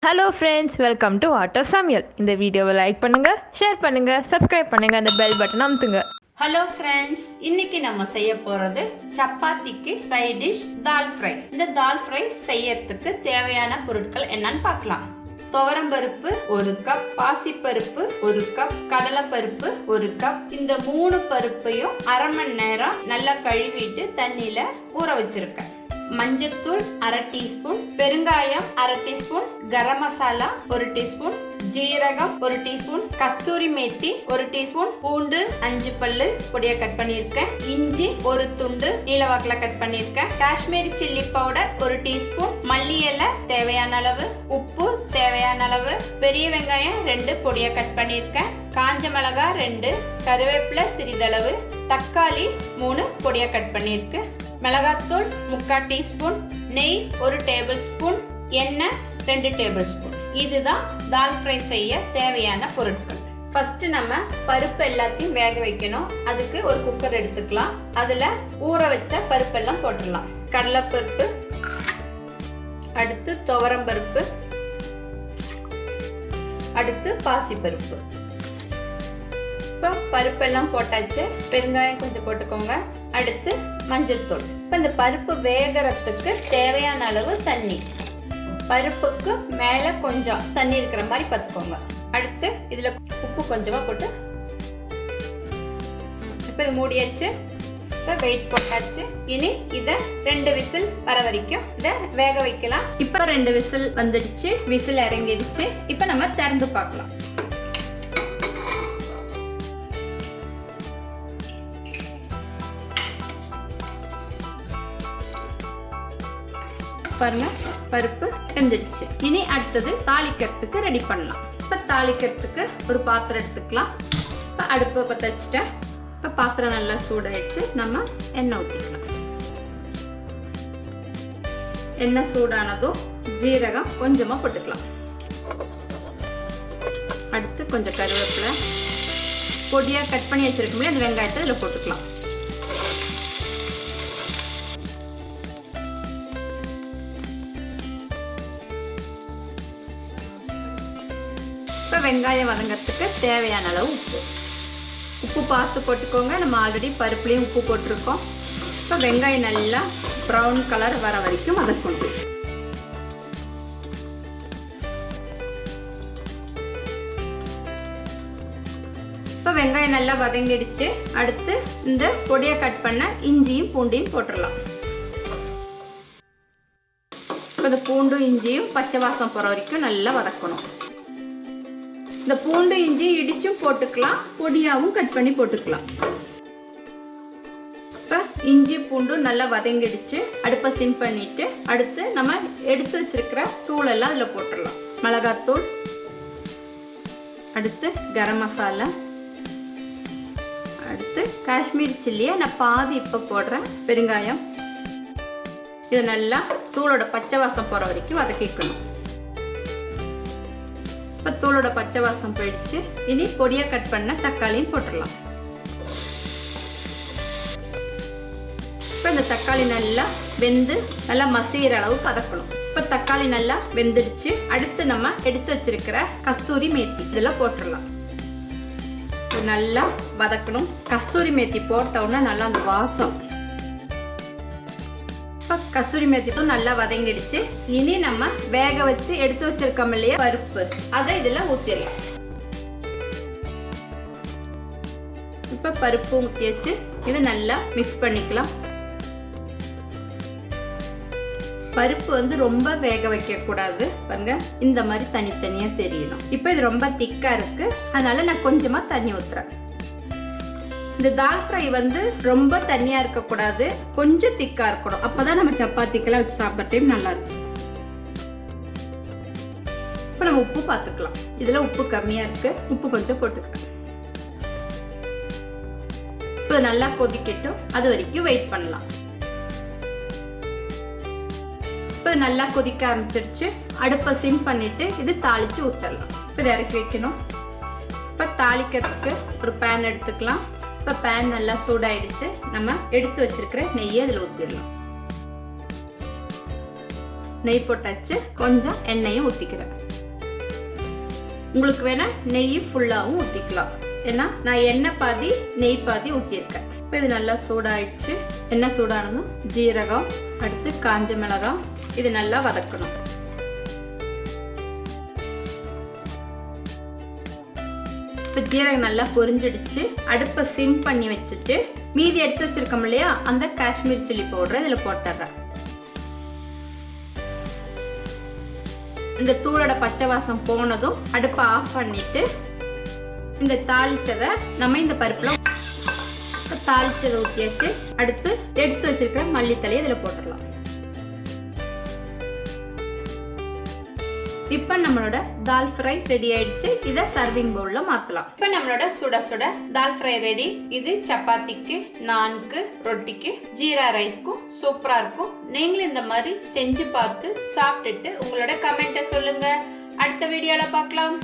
Hello friends, welcome to Art of Samayal. இந்த வீடியோவை like பண்ணுங்க, ஷேர் பண்ணுங்க, சப்ஸ்கிரைப் பண்ணுங்க, அந்த பெல் பட்டன் அமுத்துங்க. ஹலோ ஃப்ரெண்ட்ஸ், இன்னைக்கு நம்ம செய்ய போறது சப்பாத்திக்கு சைட் டிஷ் தால் ஃப்ரை. இந்த தால் ஃப்ரை செய்யறதுக்கு தேவையான பொருட்கள் என்னன்னு பார்க்கலாம். துவரம்பருப்பு 1 கப், பாசிப்பருப்பு 1 கப், கடலைப்பருப்பு 1 கப். இந்த 3 பருப்பையும் அரை மணி நேரம் நல்லா கழுவிட்டு தண்ணியில ஊற வச்சிருக்கேன். மஞ்சத்தூள் 1/2 டீஸ்பூன், பெருங்காயம் 1/2 டீஸ்பூன், கரம் மசாலா 1 டீஸ்பூன், ஜீரகம் 1 டீஸ்பூன், கஸ்தூரி மேத்தி 1 டீஸ்பூன், பூண்டு 5 பல்லு பொடியா கட் பண்ணியிருக்கேன், இஞ்சி 1 துண்டு நீளவாக்குல கட் பண்ணியிருக்கேன், காஷ்மீரி சில்லி பவுடர் 1 டீஸ்பூன், மல்லி இலை தேவையான அளவு, உப்பு தேவையான அளவு, பெரிய வெங்காயம் 2 பொடியா கட் பண்ணியிருக்கேன், காஞ்ச மிளகாய் 2, கருவேப்பிலை சிறிதளவு, தக்காளி 3 பொடியா கட் பண்ணியிருக்கு, மிளகாத்தூள் 3/4 டீஸ்பூன், நெய் 1 டேபிள் ஸ்பூன், எண்ணெய் 2 டேபிள் ஸ்பூன். இதுதான் தால் ஃப்ரை செய்ய தேவையான பொருட்கள். ஃபர்ஸ்ட் நம்ம பருப்பு எல்லாத்தையும் வேக வைக்கணும். அதுக்கு ஒரு குக்கர் எடுத்துக்கலாம். அதுல ஊற வச்ச பருப்பெல்லாம் போட்டுடலாம். கடலைப்பருப்பு, அடுத்து துவரம்பருப்பு, அடுத்து பாசிப்பருப்பு. இப்போ பருப்பெல்லாம் போட்டாச்சு. பெருங்காயம் கொஞ்சம் போட்டுக்கோங்க. அடுத்து மஞ்சள்தூள். இப்போ இந்த பருப்பு வேகிறதுக்கு தேவையான அளவு தண்ணி. பருப்புக்கு மேலே கொஞ்சம் தண்ணி இருக்கிற மாதிரி பார்த்துக்கோங்க. அடுத்து இதில் உப்பு கொஞ்சமாக போட்டு இப்போ இது மூடியாச்சு. இப்போ வெயிட் போட்டாச்சு. இனி இதை 2 விசில் வர வரைக்கும் இதை வேக வைக்கலாம். இப்போ 2 விசில் வந்துடுச்சு, விசில் இறங்கிடுச்சு. இப்போ நம்ம திறந்து பார்க்கலாம். பாருங்க, பருப்பு வெந்துடுச்சு. இனி அடுத்தது தாளிக்கிறதுக்கு ரெடி பண்ணலாம். இப்போ தாளிக்கிறதுக்கு ஒரு பாத்திரம் எடுத்துக்கலாம். இப்போ அடுப்பை பற்ற வச்சுட்டேன். இப்போ பாத்திரம் நல்லா சூடாயிடுச்சு. நம்ம எண்ணெய் ஊற்றிக்கலாம். எண்ணெய் சூடானதும் ஜீரகம் கொஞ்சமாக போட்டுக்கலாம். அடுத்து கொஞ்சம் கருவேப்பிலை, பொடியாக கட் பண்ணி வச்சிருக்கோம்ல அந்த வெங்காயத்தை இதில் போட்டுக்கலாம். இப்போ வெங்காயம் வதங்கிறதுக்கு தேவையான அளவு உப்பு பார்த்து போட்டுக்கோங்க. நம்ம ஆல்ரெடி பருப்புலேயும் உப்பு போட்டிருக்கோம். இப்போ வெங்காயம் நல்லா ப்ரௌன் கலர் வர வரைக்கும் வதக்கணும். இப்போ வெங்காயம் நல்லா வதங்கிடுச்சு. அடுத்து இந்த பொடியை கட் பண்ண இஞ்சியும் பூண்டையும் போட்டுடலாம். இப்போ இந்த பூண்டும் இஞ்சியும் பச்சை வாசம் போகிற வரைக்கும் நல்லா வதக்கணும். இந்த பூண்டு இஞ்சி இடிச்சும் போட்டுக்கலாம், பொடியாவும் கட் பண்ணி போட்டுக்கலாம். இப்போ இஞ்சி பூண்டு நல்லா வதங்கிடுச்சு. அடுப்பை சிம் பண்ணிட்டு அடுத்து நம்ம எடுத்து வச்சிருக்கிற தூள் எல்லாம் அதில் போட்டுடலாம். மிளகாத்தூள், அடுத்து கரம் மசாலா, அடுத்து காஷ்மீரி சில்லியை நான் பாதி இப்போ போடுறேன், பெருங்காயம். இது நல்லா தூளோட பச்சை வாசம் போகிற வரைக்கும் வதக்கிக்கணும். இப்போ தூளோட பச்சை வாசம் போயிடுச்சு. இனி பொடியை கட் பண்ண தக்காளியும் போட்டுடலாம். இப்போ இந்த தக்காளி நல்லா வெந்து நல்லா மசிகிற அளவு வதக்கணும். இப்போ தக்காளி நல்லா வெந்துடுச்சு. அடுத்து நம்ம எடுத்து வச்சிருக்கிற கஸ்தூரி மேத்தி இதெல்லாம் போட்டுடலாம். நல்லா வதக்கணும். கஸ்தூரி மேத்தி போட்டோன்னா நல்லா அந்த வாசம். இப்போ கஸ்தூரி மேத்தியும் நல்லா வதங்கிடுச்சு. இனி நம்ம வேக வச்சு எடுத்து வச்சிருக்கோம் இல்லையா பருப்பு, அதை இதில் ஊற்றிடலாம். இப்போ பருப்பு ஊற்றியாச்சு. இது நல்லா மிக்ஸ் பண்ணிக்கலாம். பருப்பு ரொம்ப வேக வைக்க கூடாது. பாருங்க, இந்த மாதிரி தனித்தனியா தெரியணும். இப்போ இது ரொம்ப திக்கா இருக்கு, அதனால நான் கொஞ்சமா தண்ணி ஊத்துறேன். இந்த தால் ஃப்ரை ரொம்ப தண்ணியா இருக்கக்கூடாது, கொஞ்சம் திக்கா இருக்கணும். அப்பதான் நம்ம சப்பாத்திக்கெல்லாம் வச்சு சாப்பிட்ற டைம் நல்லா இருக்கும். இப்போ நம்ம உப்பு பார்த்துக்கலாம். இதுல உப்பு கம்மியா இருக்கு, உப்பு கொஞ்சம் போட்டுக்கலாம். இப்போ நல்லா கொதிக்கட்டும், அது வரைக்கும் வெயிட் பண்ணலாம். இப்போ நல்லா கொதிக்க ஆரம்பிச்சிருச்சு. அடுப்பை சிம் பண்ணிட்டு இது தாளிச்சு ஊத்தரலாம். இப்போ இதை இறக்கி வைக்கணும். இப்போ தாளிக்கிறதுக்கு ஒரு பேன் எடுத்துக்கலாம். இப்போ பேன் நல்லா சூடாயிடுச்சு. நம்ம எடுத்து வச்சிருக்கிற நெய்யை அதில் ஊற்றிடலாம். நெய் போட்டாச்சு. கொஞ்சம் எண்ணெயும் ஊற்றிக்கிறேன். உங்களுக்கு வேணால் நெய் ஃபுல்லாகவும் ஊற்றிக்கலாம். ஏன்னா நான் எண்ணெய் பாதி நெய் பாதி ஊற்றியிருக்கேன். இப்போ இது நல்லா சூடாயிடுச்சு. எண்ணெய் சூடானதும் ஜீரகம், அடுத்து காஞ்ச மிளகாய் இது நல்லா வதக்கணும். இப்போ ஜீரகம் நல்லா பொரிஞ்சிடுச்சு. அடுப்பை சிம் பண்ணி வச்சுட்டு மீதி எடுத்து வச்சிருக்கோம் இல்லையா, அந்த காஷ்மீர் சில்லி பவுடரை இதில் போட்டுடுறேன். இந்த தூளோட பச்சை வாசம் போனதும் அடுப்பை ஆஃப் பண்ணிட்டு இந்த தாளிச்சதை நம்ம இந்த பருப்புல தாளிச்சதை ஊற்றியாச்சு. அடுத்து எடுத்து வச்சிருக்கிற மல்லித்தலையை இதில் போட்டுடலாம். இப்போ நம்மளோட தால் ஃப்ரை ரெடி ஆயிடுச்சு. இதை சர்விங் பவுல்ல மாற்றலாம். இப்போ நம்மளோட சுட சுட தால் ஃப்ரை ரெடி. இது சப்பாத்திக்கு, நான்கு, ரொட்டிக்கு, ஜீரா ரைஸ்க்கும் சூப்பராக இருக்கும். நீங்களும் இந்த மாதிரி செஞ்சு பார்த்து சாப்பிட்டுட்டு உங்களோட கமெண்ட்டை சொல்லுங்க. அடுத்த வீடியோவில் பார்க்கலாம்.